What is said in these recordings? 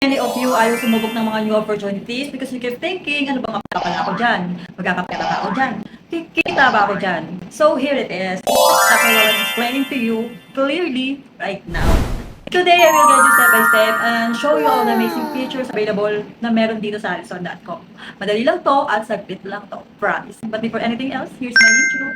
Many of you ayaw sumubok ng mga new opportunities because you keep thinking, ano ba mapapala ako dyan? Magkakapera ba ako dyan? Kikita ba ako dyan? So here it is. This is exactly what I'm explaining to you clearly right now. Today, I will guide you step by step and show you all the amazing features available na meron dito sa Allison.com. Madali lang to at saglit lang to. Promise. But before anything else, here's my intro.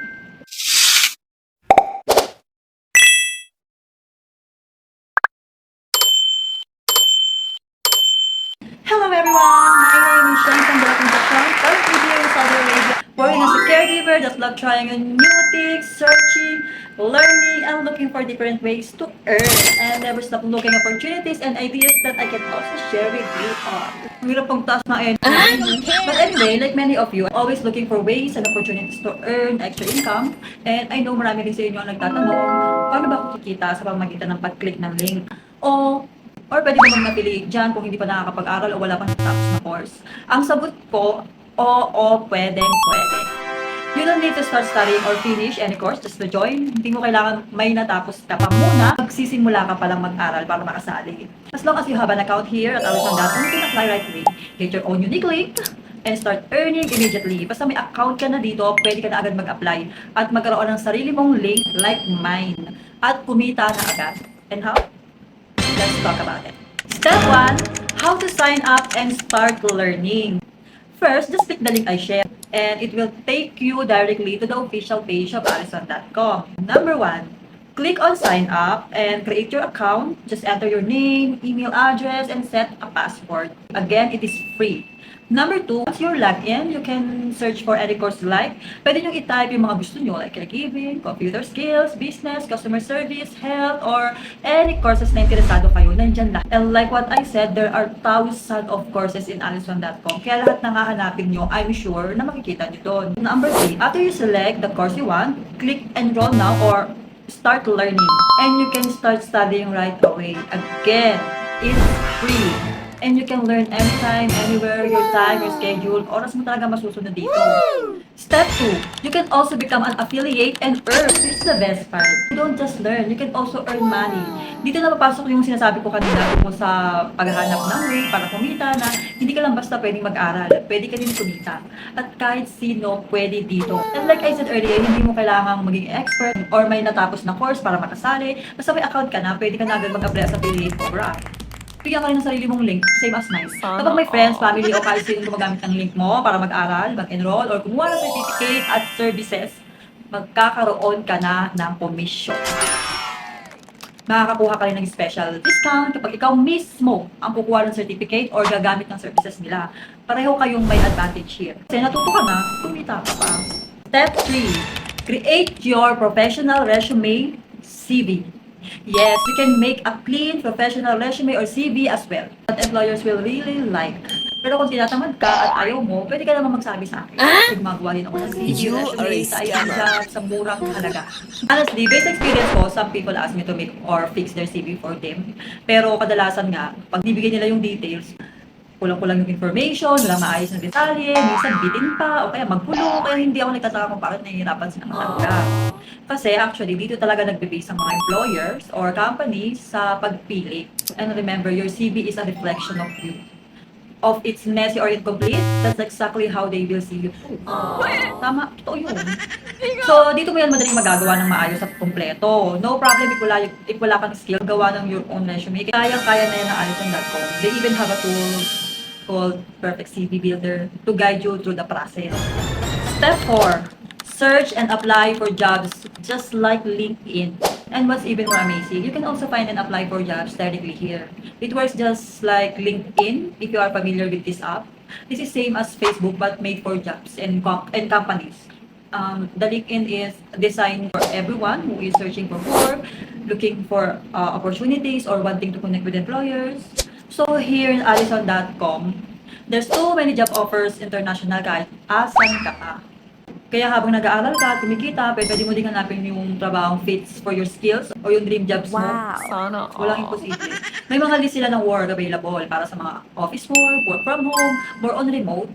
Hello everyone! My name is Shane from Bulletin Section, currently here in Saudi Arabia, working as a caregiver that love trying new things, searching, learning, and looking for different ways to earn, and never stop looking opportunities and ideas that I can also share with you all. Hirap pong taas na energy. But anyway, like many of you, I'm always looking for ways and opportunities to earn extra income, and I know marami rin sa inyo ang nagtatanong, paano ba ako kikita sa pamamagitan ng pag-click ng link? Or pwede mo napili dyan kung hindi pa nakakapag-aral o wala pang natapos na course. Ang sagot ko, oo, pwede. You don't need to start studying or finish any course just to join. Hindi mo kailangan may natapos ka pa muna. Magsisimula ka palang mag-aral para makasali. As long as you have an account here at Allison.com, you can apply right away. Get your own unique link and start earning immediately. Basta may account ka na dito, pwede ka na agad mag-apply at magkaroon ng sarili mong link like mine. At kumita na agad. And how? Let's talk about it. Step 1, how to sign up and start learning. First, just click the link I share and it will take you directly to the official page of Allison.com. Number 1, click on sign up and create your account. Just enter your name, email address, and set a password. Again, it is free. Number 2, once you're logged in, you can search for any course you like. Pwede nyo i-type yung mga gusto nyo like caregiving, computer skills, business, customer service, health, or any courses na interesado kayo, nandyan lahat. And like what I said, there are thousands of courses in Allison.com. Kaya lahat ng hahanapin nyo, I'm sure na makikita nyo doon. Number 3, after you select the course you want, click enroll now or start learning. And you can start studying right away. Again, it's free. And you can learn anytime, anywhere, your time, your schedule, oras mo talaga masusunod dito. Step 2, you can also become an affiliate and earn. This is the best part. You don't just learn, you can also earn money. Dito na papasok yung sinasabi ko kanina tungkol sa paghahanap ng way para kumita na hindi ka lang basta pwedeng mag-aral, pwede ka din kumita. At kahit sino pwede dito. And like I said earlier, hindi mo kailangang maging expert or may natapos na course para makasali. Basta may account ka na, pwede ka na agad mag-apply as affiliate program. Bigyan ka rin ng sarili mong link, same as mine. Kapag may friends, family, o kahit sino gumagamit ng link mo para mag-aral, mag-enroll, or kumuha ng certificate at services, magkakaroon ka na ng commission. Makakakuha ka rin ng special discount kapag ikaw mismo ang kukuha ng certificate or gagamit ng services nila. Pareho kayong may advantage here. Kasi natuto ka na, kumita ka pa. Step 3, create your professional resume CV. Yes, you can make a clean professional resume or CV as well that employers will really like. Pero kung tinatamad ka at ayaw mo, pwede ka naman magsabi sa akin. Kasi gumagawa din ako ng CV, resume, sa IT job, sa murang halaga. Honestly, based experience ko, some people ask me to make or fix their CV for them. Pero kadalasan nga, pag nibigay nila yung details, kulang-kulang yung information, walang maayos na detalye, minsan bitin pa, o kaya magpulo, kaya hindi ako nagtataka kung bakit nahihirapan sila matanggap. Kasi actually, dito talaga nagbe-base ang mga employers or companies sa pagpili. And remember, your CV is a reflection of you. Of it's messy or incomplete, that's exactly how they will see you. Tama, totoo yun. So, dito mo yan madaling magagawa ng maayos at kumpleto. No problem if wala kang skill, gawa ng your own resume. Kaya-kaya na yan ng Allison.com. They even have a tool called Perfect CV Builder to guide you through the process. Step 4, search and apply for jobs just like LinkedIn. And what's even more amazing, you can also find and apply for jobs directly here. It works just like LinkedIn if you are familiar with this app. This is same as Facebook but made for jobs and companies. The LinkedIn is designed for everyone who is searching for work, looking for opportunities, or wanting to connect with employers. So here in Allison.com, there's so many job offers international kahit asan ka pa. Kaya habang nag-aaral ka at kumikita, pwede mo din hanapin yung trabahong fits for your skills o yung dream jobs mo. Sana Walang imposible. May mga list sila ng work available para sa mga office work from home, more on remote.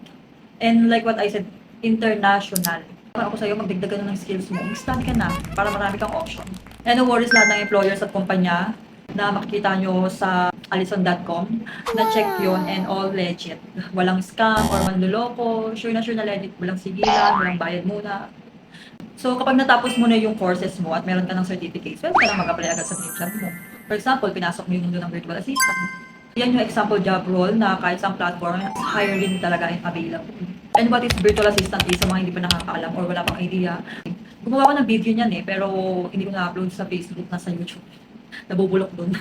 And like what I said, international. Para ako sa'yo, magdagdag ka na ng skills mo. Mag-study ka na para marami kang option. And no worries lahat ng employers at kumpanya na makikita nyo sa alison.com. Na-check yun and all legit. Walang scam or manluloko. Sure na legit. Walang sigilan, walang bayad muna. So, kapag natapos mo na yung courses mo at meron ka ng certificates, pwede ka lang mag-apply agad sa pinsan mo. For example, pinasok mo yung mundo ng virtual assistant. Yan yung example job role na kahit sa platform, hiring talaga yung available. And what is virtual assistant is sa mga hindi pa nakakaalam or wala pang idea. Gumawa ko ng video niyan pero hindi ko na-upload sa Facebook, nasa YouTube. Nabubulok dun.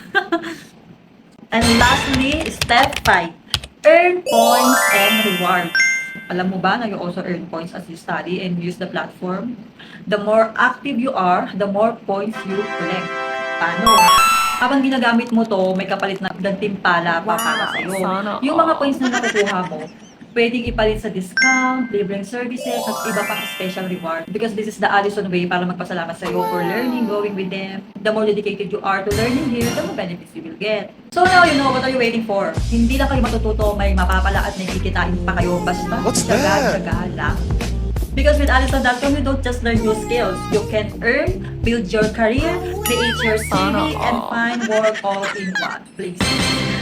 And lastly, step 5. Earn points and rewards. Alam mo ba na you also earn points as you study and use the platform? The more active you are, the more points you collect. Paano? Habang ginagamit mo to, may kapalit na gantimpala pa para sa'yo. Yung mga points na nakukuha mo, pwedeng ipalit sa discount, libreng services, at iba pang special reward. Because this is the Allison way para magpasalamat sa'yo for learning, going with them. The more dedicated you are to learning here, the more benefits you will get. So now you know what are you waiting for. Hindi lang kayo matututo, may mapapala at may kikitain pa kayo. Basta, tsaga-tsaga lang. Because with Allison.com, you don't just learn new skills. You can earn, build your career, create your CV, and find work all in one place.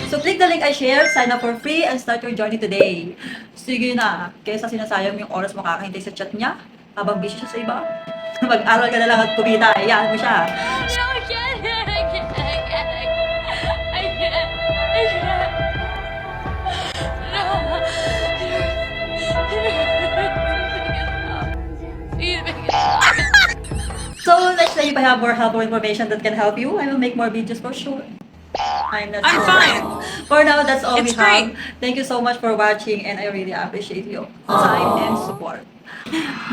So click the link I share, sign up for free, and start your journey today. Sige na, kaysa sinasayang yung oras mo kakahintay sa chat niya, habang busy siya sa iba. Mag-aral ka na lang at kumita, iyan mo siya. So, let's say if I have more helpful information that can help you, I will make more videos for sure. I'm I'm fine. For now, that's all It's we have. great. Thank you so much for watching and I really appreciate your time and support.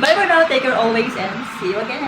Bye for now. Take care always and see you again.